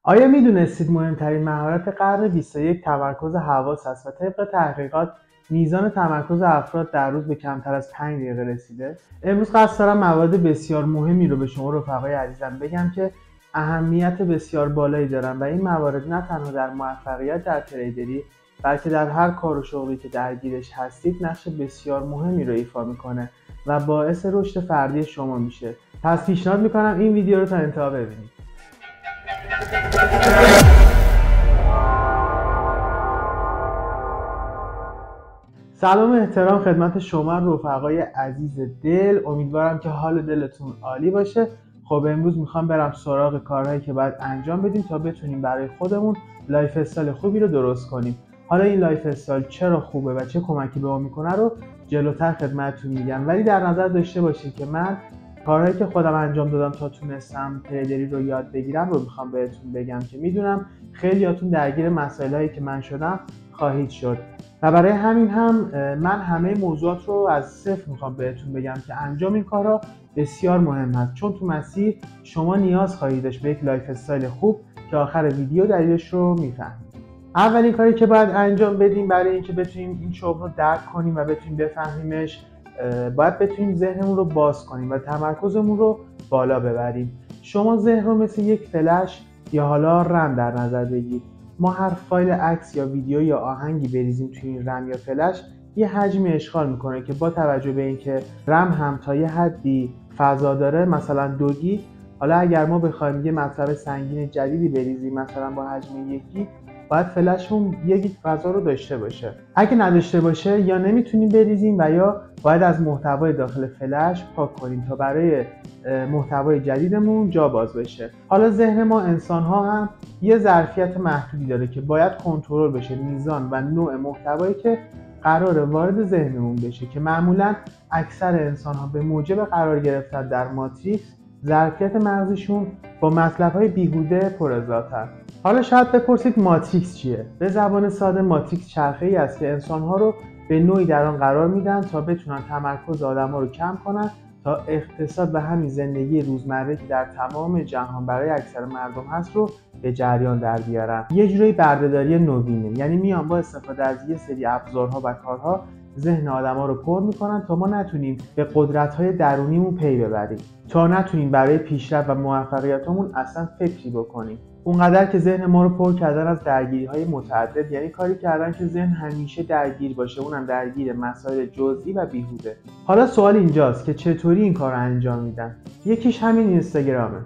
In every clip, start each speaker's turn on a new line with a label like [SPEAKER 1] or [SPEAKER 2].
[SPEAKER 1] آیا میدونستید مهمترین مهارت قرن 21 تمرکز حواس است و طبق تحقیقات میزان تمرکز افراد در روز به کمتر از 5 دقیقه رسیده؟ امروز قصد دارم موارد بسیار مهمی رو به شما رفقای عزیزم بگم که اهمیت بسیار بالایی دارن و این موارد نه تنها در موفقیت در تریدری بلکه در هر کار و شغلی که درگیرش هستید نقش بسیار مهمی رو ایفا میکنه و باعث رشد فردی شما میشه. پس پیشنهاد میکنم این ویدیو رو تا انتها ببینید. سلام و احترام خدمت شما رفقای عزیز دل. امیدوارم که حال دلتون عالی باشه. خب امروز میخوام برم سراغ کارهایی که باید انجام بدیم تا بتونیم برای خودمون لایف استایل خوبی رو درست کنیم. حالا این لایف استایل چرا خوبه و چه کمکی به ما میکنه رو جلوتر خدمتتون میگم، ولی در نظر داشته باشید که من کارهایی که خودم انجام دادم تا تونستم تریدری رو یاد بگیرم رو میخوام بهتون بگم که میدونم خیلیاتون درگیر مسائلایی که من شدم خواهید شد و برای همین هم من همه موضوعات رو از صفر میخوام بهتون بگم که انجام این کارها بسیار مهم هست، چون تو مسیر شما نیاز خواهید داشت به یک لایف استایل خوب که آخر ویدیو دلیلش رو میفهمید. اولین کاری که باید انجام بدیم برای اینکه بتونیم این شغل رو درک کنیم و بتونیم بفهمیمش، باید بتونیم ذهنمون رو باز کنیم و تمرکزمون رو بالا ببریم. شما ذهن رو مثل یک فلش یا حالا رم در نظر بگیرید. ما هر فایل عکس یا ویدیو یا آهنگی بریزیم توی این رم یا فلش یه حجمی اشغال میکنه که با توجه به اینکه رم هم تا یه حدی فضا داره، مثلا 2 گیگ، حالا اگر ما بخوایم یه مطلب سنگین جدیدی بریزیم مثلا با حجم 1 گیگ، باید فلشمون 1 گیگ فضا رو داشته باشه. اگه نداشته باشه یا نمیتونیم بریزیم و یا باید از محتوای داخل فلش پاک کنیم تا برای محتوای جدیدمون جا باز بشه. حالا ذهن ما انسان‌ها هم یه ظرفیت محدودی داره که باید کنترل بشه میزان و نوع محتوایی که قراره وارد ذهنمون بشه، که معمولاً اکثر انسان‌ها به موجب قرار گرفتن در ماتریکس ظرفیت مغزشون با مطلب‌های بیهوده پر از ذاتن. حالا شاید بپرسید ماتریکس چیه؟ به زبان ساده ماتریکس چرخه‌ای است که انسان‌ها رو به نوعی در آن قرار میدن تا بتونن تمرکز آدم‌ها رو کم کنن تا اقتصاد و همین زندگی روزمره که در تمام جهان برای اکثر مردم هست رو به جریان در بیارن. یه جوری بردهداری نوینه، یعنی میان با استفاده از یه سری ابزارها و کارها ذهن آدم‌ها رو پر میکنن تا ما نتونیم به قدرت‌های درونیمون پی ببریم، تا نتونیم برای پیشرفت و موفقیتمون اصلا فکری بکنیم. اونقدر که ذهن ما رو پر کردن از درگیری‌های متعدد، یعنی کاری کردن که ذهن همیشه درگیر باشه، اونم درگیر مسائل جزئی و بیهوده. حالا سوال اینجاست که چطوری این کار رو انجام میدن؟ یکیش همین اینستاگرامه.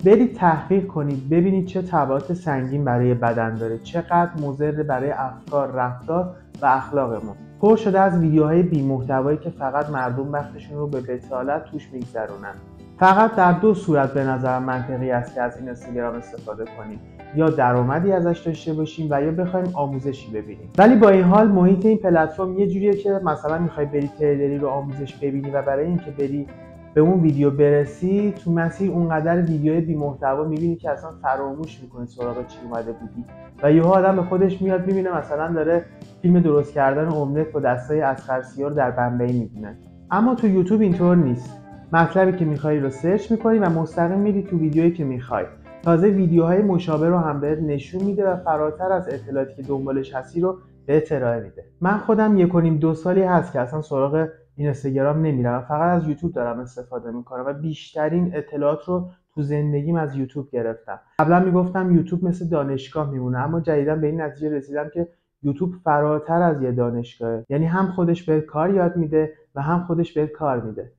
[SPEAKER 1] برید تحقیق کنید ببینید چه تبعات سنگین برای بدن داره، چقدر مضر برای افکار، رفتار و اخلاقمون. پر شده از ویدیوهای بی‌محتوایی که فقط مردم وقتشون رو به بتالت توش میگذرونن. فقط در 2 صورت به نظر منطقی است که از این اینستاگرام استفاده کنیم: یا درآمدی ازش داشته باشیم و یا بخوایم آموزشی ببینیم. ولی با این حال محیط این پلتفرم یه جوریه که مثلا میخوای بری تریدری رو آموزش ببینی و برای اینکه بری به اون ویدیو برسی تو مسیر اونقدر ویدیوهای بی‌محتوا میبینی که اصلا فراموش میکنی سراغ چی اومده بودی و یهو آدم به خودش میاد میبینه مثلا داره فیلم درست کردن املت با دستای اصغرسیار در بمبئی میبینه. اما تو یوتیوب اینطور نیست. مطلبی که میخوای رو سرچ میکنی و مستقیم میری تو ویدیویی که میخوای. تازه ویدیوهای مشابه رو هم بهت نشون میده و فراتر از اطلاعاتی که دنبالش هستی رو بهت ارائه میده. من خودم 1.5-2 سالی هست که اصلا سراغ اینستاگرام نمیرم و فقط از یوتیوب دارم استفاده میکنم و بیشترین اطلاعات رو تو زندگیم از یوتیوب گرفتم. قبلا میگفتم یوتیوب مثل دانشگاه میمونه، اما جدیدا به این نتیجه رسیدم که یوتیوب فراتر از یه دانشگاهه، یعنی هم خودش بهت کار یاد میده و هم خودش بهت کار میده.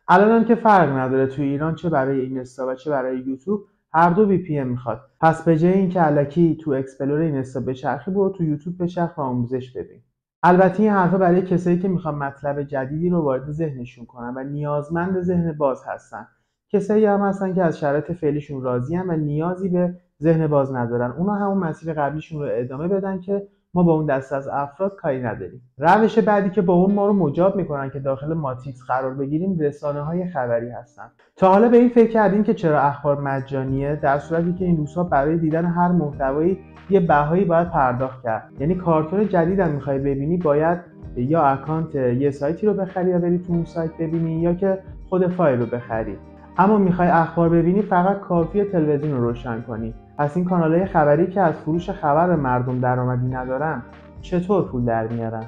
[SPEAKER 1] الانم که فرق نداره توی ایران چه برای اینستا و چه برای یوتیوب هر دو VPN میخواد. پس به جای اینکه الکی تو اکسپلور اینستا بچرخی، برو تو یوتیوب بچرخ و آموزش ببین. البته این حرفا برای کسایی که میخوان مطلب جدیدی رو وارد ذهنشون کنن و نیازمند ذهن باز هستن. کسایی هم هستن که از شرایط فعلیشون راضی‌ان و نیازی به ذهن باز ندارن. اونا همون مسیر قبلیشون رو ادامه بدن که ما با اون دسته از افراد کاری نداریم. روش بعدی که با اون ما رو مجاب میکنن که داخل ماتریکس قرار بگیریم رسانه‌های خبری هستن. تا حالا به این فکر کردین که چرا اخبار مجانیه، در صورتی که این روزها برای دیدن هر محتوایی یه بهایی باید پرداخت کرد؟ یعنی کارتون جدید هم میخوای ببینی باید یا اکانت یه سایتی رو بخری یا بری تو اون سایت ببینی یا که خود فایل رو بخری. اما میخوای اخبار ببینی فقط کافیه تلویزیون رو روشن کنی. پس این کانال‌های خبری که از فروش خبر به مردم درآمدی ندارن چطور پول در میارن؟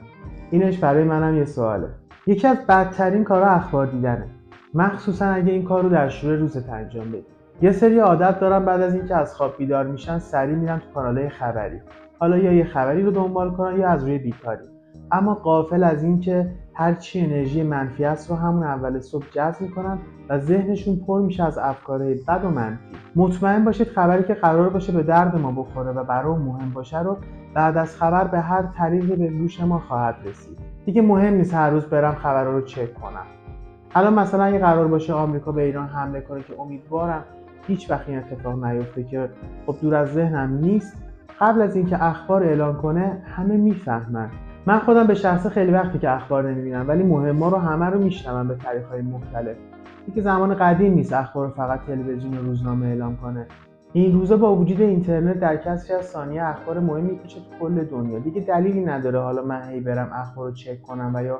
[SPEAKER 1] اینش برای منم یه سواله. یکی از بدترین کارها اخبار دیدنه، مخصوصا اگه این کار رو در شروع روزت انجام بدی. یه سری عادت دارن بعد از اینکه از خواب بیدار میشن سریع میرن تو کانال‌های خبری، حالا یا یه خبری رو دنبال کنن یا از روی بیکاری، اما غافل از اینکه هر چی انرژی منفی است رو همون اول صبح جذب میکنن و ذهنشون پر میشه از افکارهای بد و منفی. مطمئن باشید خبری که قرار باشه به درد ما بخوره و برام مهم باشه رو بعد از خبر به هر طریقی به گوش ما خواهد رسید. دیگه مهم نیست هر روز برم خبرها رو چک کنم. الان مثلا اگه قرار باشه آمریکا به ایران حمله کنه که امیدوارم هیچ وقت این اتفاق نیفته که خب دور از ذهنم نیست، قبل از اینکه اخبار اعلان کنه همه میفهمن. من خودم به شخصه خیلی وقتی که اخبار نمیبینم ولی مهم‌ها رو همه رو میشنوم به طریق‌های مختلف. دیگه زمان قدیم نیست اخبار فقط تلویزیون و روزنامه اعلام کنه. این روزا با وجود اینترنت در کسری از ثانیه اخبار مهمی میپیچه تو کل دنیا. دیگه دلیلی نداره حالا من هی برم اخبار رو چک کنم و یا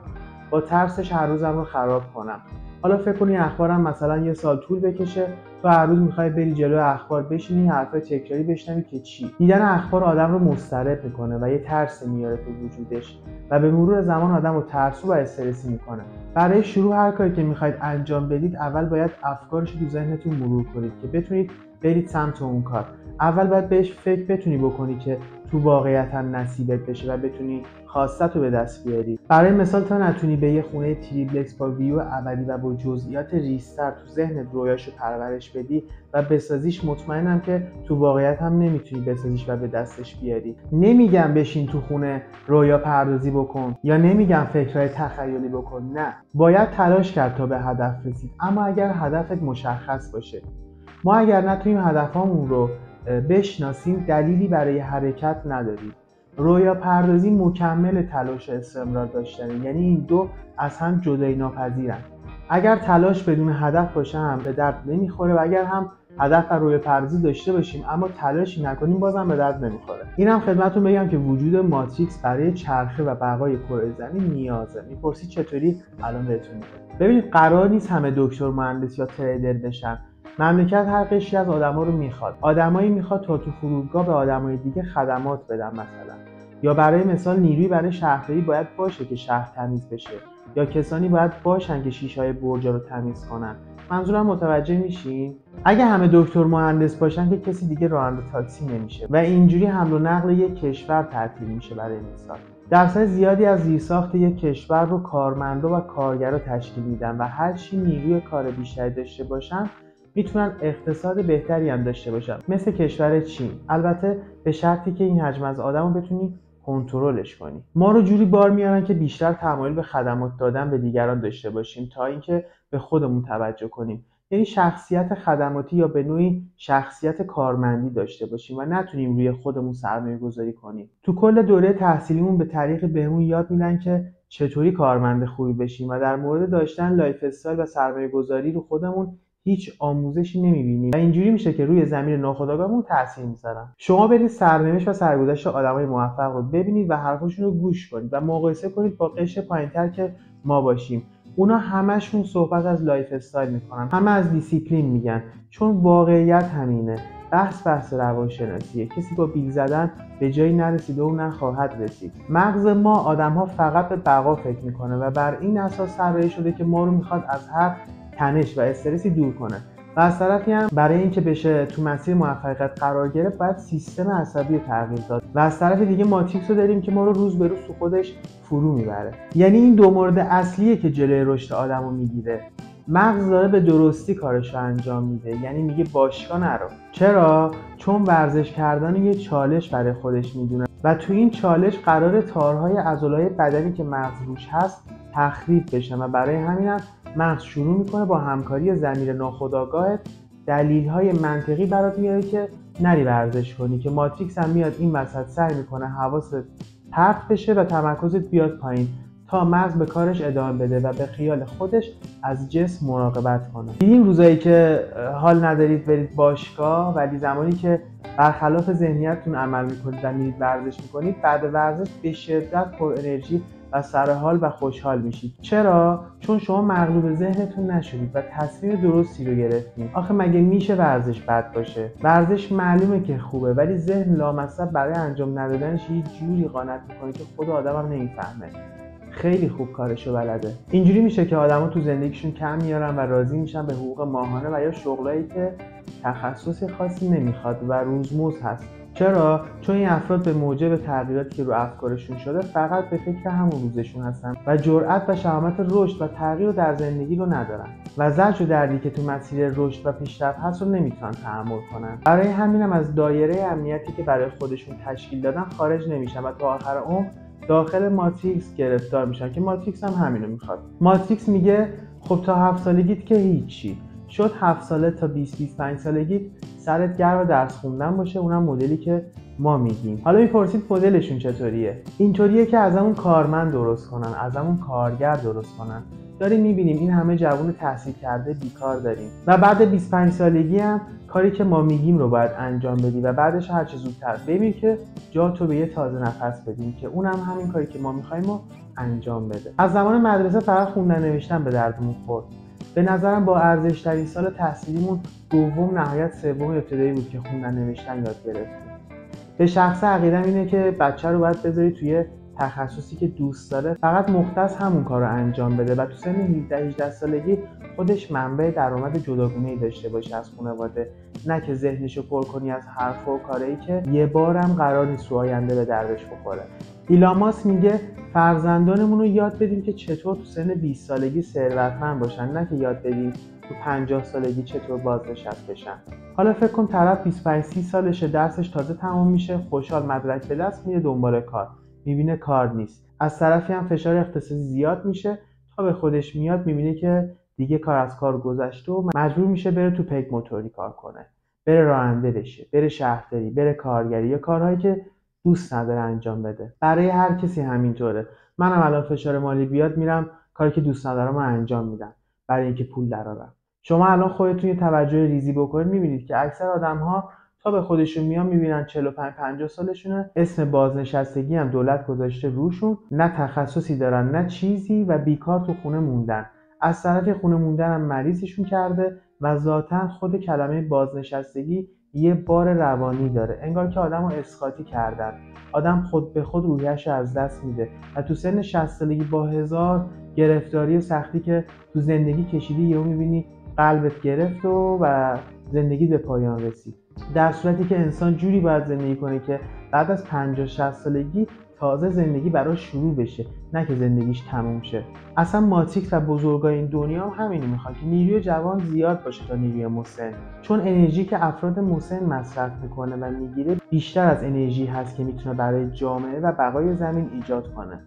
[SPEAKER 1] با ترسش هر روزم رو خراب کنم. حالا فکر کنی اخبارم مثلا یه سال طول بکشه، تو هر روز میخوای بری جلو اخبار بشینی حرفای تکراری بشنوی که چی؟ دیدن اخبار آدم رو مضطرب میکنه و یه ترس میاره تو وجودش و به مرور زمان آدم رو ترسو و استرسی میکنه. برای شروع هر کاری که میخواید انجام بدید اول باید افکارش رو تو ذهنتون مرور کنید که بتونید برید سمت اون کار. اول باید بهش فکر بتونی بکنی که تو واقعیت هم نصیبت بشه و بتونی خواستت رو به دست بیاری. برای مثال تا نتونی به یه خونه تریپلکس با ویو ابدی و با جزئیات ریزتر تو ذهنت رویاشو پرورش بدی و بسازیش، مطمئنم که تو واقعیت هم نمیتونی بسازیش و به دستش بیاری. نمیگم بشین تو خونه رویا پردازی بکن یا نمیگم فکرهای تخیلی بکن، نه، باید تلاش کرد تا به هدف رسید، اما اگر هدفت مشخص باشه. ما اگر نتونیم هدفمون رو بشناسیم دلیلی برای حرکت نداریم. رویا پردازی مکمل تلاش و استمرار داشتنه، یعنی این دو از هم جدایی ناپذیرن. اگر تلاش بدون هدف باشه هم به درد نمیخوره و اگر هم هدف و رویا پردازی داشته باشیم اما تلاشی نکنیم بازم به درد نمیخوره. اینم خدمتتون بگم که وجود ماتریکس برای چرخه و بقای کره زمین نیازه. میپرسید چطوری؟ الان بهتون میگم. ببینید قرار نیست همه دکتر، مهندس یا تریدر بشن. مملکت هر قشری از آدما رو میخواد. آدمایی میخواد تا تو فرودگاه به آدمای دیگه خدمات بدن مثلا. یا برای مثال نیروی برای شهرداری باید باشه که شهر تمیز بشه، یا کسانی باید باشن که شیشه‌های برجا رو تمیز کنن. منظورم متوجه میشین؟ اگه همه دکتر مهندس باشن که کسی دیگه راننده تاکسی نمیشه و اینجوری حمل و نقل یک کشور تعطیل میشه. برای مثال درصد زیادی از زیرساخت یک کشور رو کارمندا و کارگرا تشکیل میدن و هر چی نیروی کار بیشتری داشته باشن میتونن اقتصاد بهتری هم داشته باشن، مثل کشور چین، البته به شرطی که این حجم از آدمو بتونی کنترلش کنی. ما رو جوری بار میارن که بیشتر تمایل به خدمات دادن به دیگران داشته باشیم تا اینکه به خودمون توجه کنیم، یعنی شخصیت خدماتی یا به نوعی شخصیت کارمندی داشته باشیم و نتونیم روی خودمون سرمایه گذاری کنیم. تو کل دوره تحصیلیمون به طریق بهمون یاد میدن که چطوری کارمند خوبی بشیم و در مورد داشتن لایف استایل و سرمایه گذاری رو خودمون هیچ آموزشی نمیبینیم و اینجوری میشه که روی زمین ناخودآگاهمون تاثیر میذارن. شما برید سرنوشت و سرگذشت آدمای موفق رو ببینید و حرفاشون رو گوش کنید و مقایسه کنید با قشر پایینتر که ما باشیم. اونا همشون صحبت از لایف استایل میکنن، همه از دیسیپلین میگن، چون واقعیت همینه. بحث روانشناسیه. کسی با بیل زدن به جایی نرسیده و نخواهد رسید. مغز ما آدم‌ها فقط به بقا فکر میکنه و بر این اساس طراحی شده که ما رو میخواد از هر تنش و استرسی دور کنه و از طرفی هم برای اینکه بشه تو مسیر موفقیت قرار گرفت باید سیستم عصبی رو تغییر داد و از طرف دیگه ماتریکس رو داریم که ما رو روز به روز تو خودش فرو میبره. یعنی این دو مورد اصلیه که جلوی رشد آدمو میگیره. مغز داره به درستی کارش رو انجام میده، یعنی میگه باشگاه نرو. چرا؟ چون ورزش کردن یه چالش برای خودش میدونه و تو این چالش قرار تارهای عضلای بدنی که مغز روش هست تخریب بشه و برای همین هم مغز شروع میکنه با همکاری ضمیر ناخودآگاهت دلیل‌های منطقی برات میاره که نری ورزش کنی، که ماتریکس هم میاد این وسط سعی میکنه حواست پرت بشه و تمرکزت بیاد پایین تا مغز به کارش ادامه بده و به خیال خودش از جسم مراقبت کنه. این روزایی که حال ندارید برید باشگاه، ولی زمانی که برخلاف ذهنیتتون عمل میکنید و میرید ورزش میکنید، بعد ورزش به شدت پر انرژی و سرحال و خوشحال میشید. چرا؟ چون شما مغلوب ذهنتون نشدید و تصمیم درستی رو گرفتید. آخه مگه میشه ورزش بد باشه؟ ورزش معلومه که خوبه، ولی ذهن لامصب برای انجام ندادنش یه جوری قانت میکنه که خود آدمم نمیفهمه. خیلی خوب کارشو بلده. اینجوری میشه که آدما تو زندگیشون کم میارن و راضی میشن به حقوق ماهانه و یا شغلایی که تخصص خاصی نمیخواد و روزمزد هست. چرا؟ چون این افراد به موجب تغییراتی که رو افکارشون شده فقط به فکر همون روزشون هستن و جرأت و شهامت رشد و تغییر در زندگی رو ندارن و زجر و دردی که تو مسیر رشد و پیشرفت هست رو نمیتونن تحمل کنن. برای همینم از دایره امنیتی که برای خودشون تشکیل دادن خارج نمیشن و تا آخر عمر داخل ماتریکس گرفتار میشن که ماتریکس هم همینو میخواد. ماتریکس میگه خب تا 7 سالگیت که هیچی، شد 7 ساله تا 20-25 سالگیت سرت گرم درس خوندن باشه، اونم مدلی که ما میگیم. حالا میپرسید مدلشون چطوریه؟ اینطوریه که ازمون کارمند درست کنن، ازمون کارگر درست کنن. داریم میبینیم این همه جوان تحصیل کرده بیکار داریم و بعد 25 سالگی هم کاری که ما میگیم رو باید انجام بدی و بعدش هر چه زودتر ببین که جا تو به یه تازه نفس بدیم که اونم همین کاری که ما میخوایم رو انجام بده. از زمان مدرسه فقط خوندن نوشتن به دردمون خورد. به نظرم با ارزش‌ترین سال تحصیلیمون دوم نهایت سوم ابتدایی بود که خوندن نوشتن یاد گرفتیم. به شخص عقیدم اینه که بچه رو باید بذاری توی تخصصی که دوست داره، فقط مختص همون کار رو انجام بده و تو سن 17-18 سالگی خودش منبع درآمد جداگونه‌ای داشته باشه از خانواده، نه که ذهنشو پر کنی از حرف و کارهایی که یه بارم قرار نیست تو آینده به دردش بخوره. ایلان ماسک میگه فرزندانمون رو یاد بدیم که چطور تو سن 20 سالگی ثروتمند باشن، نه که یاد بدیم تو 50 سالگی چطور بازنشسته بشن. حالا فکر کن طرف 25-30 سالشه، درسش تازه تموم میشه، خوشحال مدرک به دست میره دنبال کار، میبینه کار نیست. از طرفی هم فشار اقتصادی زیاد میشه، تا به خودش میاد میبینه که دیگه کار از کار گذشته و مجبور میشه بره تو پیک موتوری کار کنه، بره راننده بشه، بره شهرداری، بره کارگری یا کارهایی که دوست نداره انجام بده. برای هر کسی همینطوره. منم الان فشار مالی بیاد میرم کاری که دوست ندارم رو انجام میدم برای اینکه پول درارم. شما الان خودتون یه توجه ریزی بکنید میبینید که اکثر آدم‌ها تا به خودشون میان میبینن 45-50 سالشونه، اسم بازنشستگی هم دولت گذاشته روشون، نه تخصصی دارن نه چیزی و بیکار تو خونه موندن. از طرف خونه موندن هم مریضشون کرده و ذاتاً خود کلمه بازنشستگی یه بار روانی داره، انگار که آدمو اسقاطی کردن. آدم خود به خود روحیه‌شو از دست میده و تو سن 60 سالگی با هزار گرفتاری و سختی که تو زندگی کشیدی یهو میبینی قلبت گرفت و زندگی به پایان رسید. در صورتی که انسان جوری باید زندگی کنه که بعد از 50-60 سالگی تازه زندگی براش شروع بشه، نه که زندگیش تموم شه. اصلا ماتریکس و بزرگای این دنیا هم همینو میخوان که نیروی جوان زیاد باشه تا نیروی مسن، چون انرژی که افراد مسن مصرف میکنه و میگیره بیشتر از انرژی هست که میتونه برای جامعه و بقای زمین ایجاد کنه.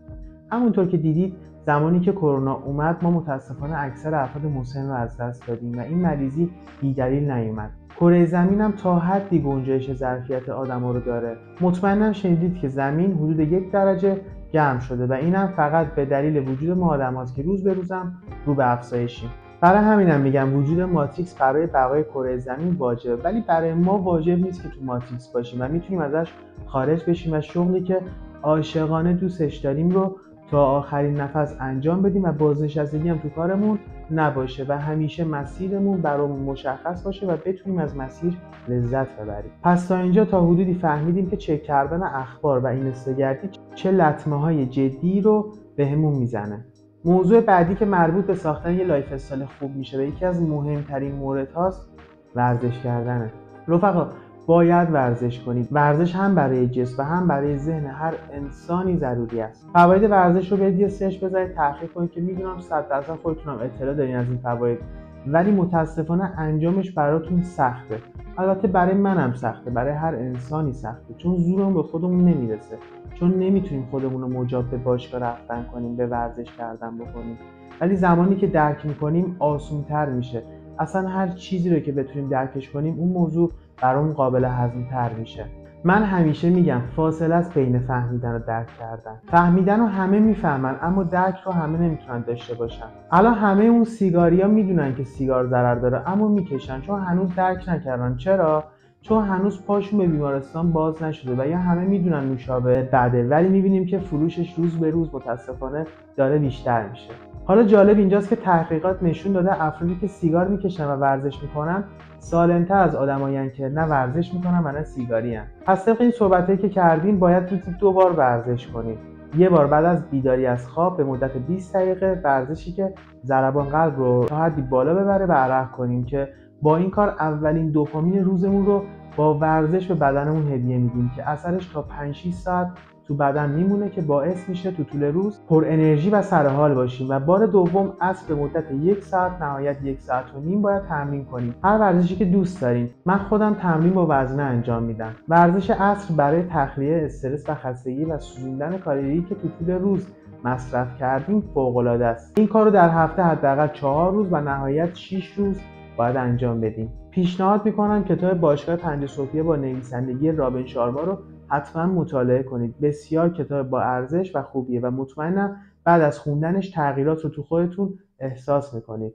[SPEAKER 1] همونطور که دیدید زمانی که کرونا اومد ما متاسفانه اکثر افراد مسن رو از دست دادیم و این مریضی بی‌دلیل نیومد. کره زمین هم تا حدی گنجایش ظرفیت آدما رو داره. مطمئنم شنیدید که زمین حدود 1 درجه گرم شده و اینم فقط به دلیل وجود ما آدماست که روز به روزم رو به افزایشیم. برای همینم میگم وجود ماتریکس برای بقای کره زمین واجبه، ولی برای ما واجب نیست که تو ماتریکس باشیم و میتونیم ازش خارج بشیم و شغلی که عاشقانه دوستش داریم رو تا آخرین نفس انجام بدیم و بازنشستگی هم تو کارمون نباشه و همیشه مسیرمون برامون مشخص باشه و بتونیم از مسیر لذت ببریم. پس تا اینجا تا حدودی فهمیدیم که چک کردن اخبار و اینستاگردی چه لطمه‌های جدی رو بهمون میزنه. موضوع بعدی که مربوط به ساختن یه لایف استایل خوب میشه و یکی از مهمترین موردهاست ورزش کردنه. رفقا باید ورزش کنید. ورزش هم برای جسم و هم برای ذهن هر انسانی ضروری است. فواید ورزش رو برید یه سرچ بزنید، تحقیق کنید که میدونم 100% خودتونم اطلاع دارین از این فواید، ولی متاسفانه انجامش براتون سخته. البته برای منم سخته، برای هر انسانی سخته، چون زورمون به خودمون نمیرسه، چون نمیتونیم خودمون رو مجاب به باشگاه رفتن کنیم، به ورزش کردن بکنیم. ولی زمانی که درک میکنیم آسان‌تر میشه. اصلا هر چیزی رو که بتونیم درکش کنیم اون موضوع برام قابل هضم‌تر میشه. من همیشه میگم فاصله است بین فهمیدن و درک کردن. فهمیدن رو همه میفهمن اما درک رو همه نمیتونن داشته باشن. الان همه اون سیگاریا میدونن که سیگار ضرر داره اما میکشن چون هنوز درک نکردن. چرا؟ چون هنوز پاشون به بیمارستان باز نشده و یا همه میدونن نوشابه بده، ولی میبینیم که فروشش روز به روز متاسفانه داره بیشتر میشه. حالا جالب اینجاست که تحقیقات نشون داده افرادی که سیگار میکشن و ورزش میکنن سالم‌تر از آدمایین که نه ورزش میکنن و نه سیگاری هن. پس طبق این صحبتایی که کردیم باید روزی 2 بار ورزش کنیم. یه بار بعد از بیداری از خواب به مدت 20 دقیقه، ورزشی که ضربان قلب رو تا حدی بالا ببره و عرق کنیم که با این کار اولین دوپامین روزمون رو با ورزش به بدنمون هدیه میدیم که اثرش تا 5-6 ساعت تو بدن میمونه که باعث میشه تو طول روز پر انرژی و سرحال باشیم. و بار دوم عصر به مدت 1 ساعت، نهایت 1.5 ساعت باید تمرین کنیم، هر ورزشی که دوست داریم. من خودم تمرین با وزنه انجام میدم. ورزش عصر برای تخلیه استرس و خستگی و سوزوندن کالری که تو طول روز مصرف کردیم فوق‌العاده است. این کارو در هفته حداقل 4 روز و نهایت 6 روز باید انجام بدیم. پیشنهاد میکنم کتاب باشگاه 5 صبحیه با نویسندگی رابین شارما رو حتما مطالعه کنید. بسیار کتاب با ارزش و خوبیه و مطمئنم بعد از خوندنش تغییرات رو تو خودتون احساس میکنید.